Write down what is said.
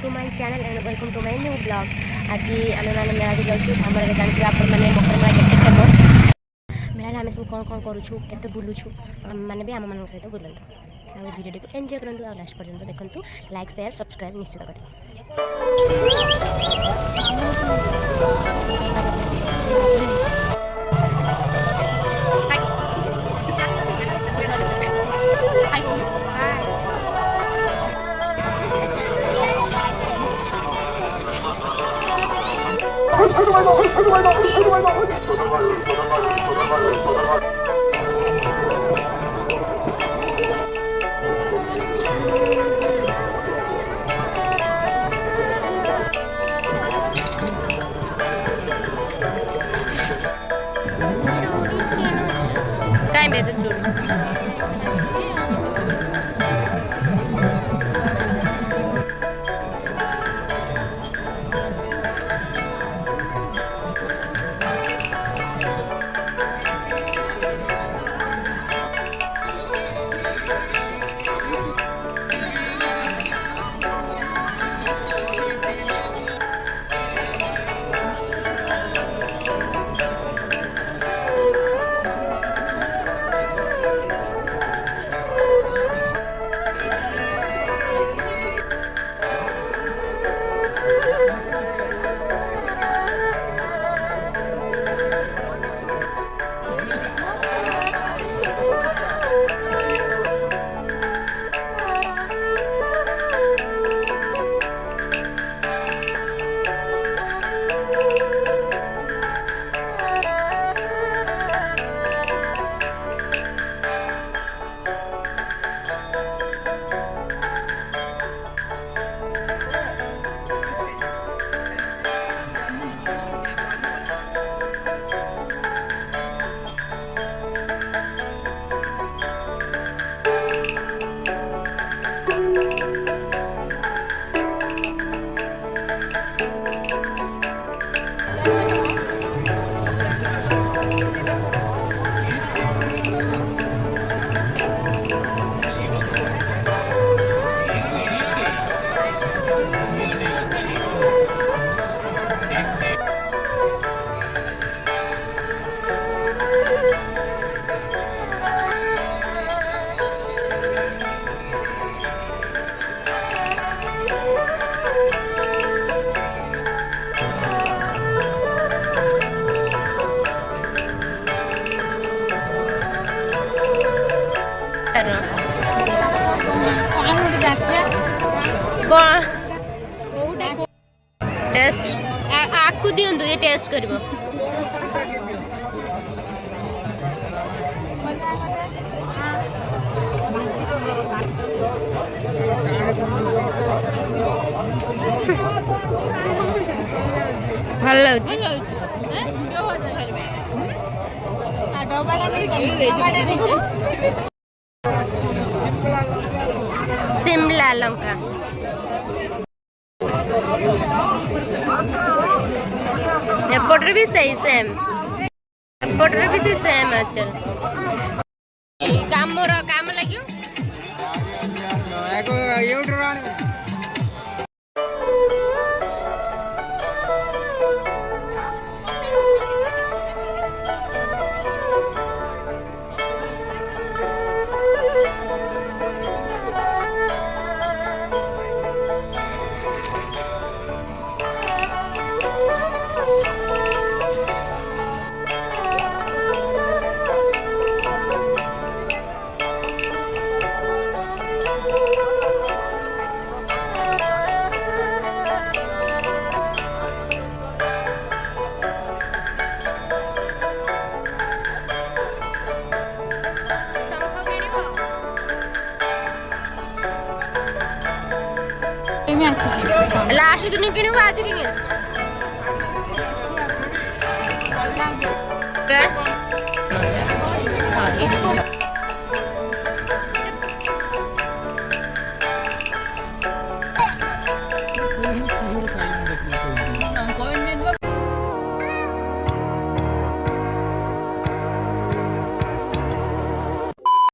To my channel and welcome to my new blog. आज आम मैंने मेला को जाऊँ आमर जानते आपण मैंने मकर मेला के फेमस मेला आम सब कौन कौन करूँ के बुलूँ मैंने भी आम मान सहित बुलूँ आ भिडियो को एंजॉय करूँ आ लास्ट पर्यंत देखूँ लाइक शेयर सब्सक्राइब निश्चित करें। टाइम है तो टेस्ट आपको दिंतु ये टेस्ट कर भल शिमला लंका एपटर भी सही सेम एपटर भी से सेम अच्छा काम लगे लास्ट दिन किणु आज कि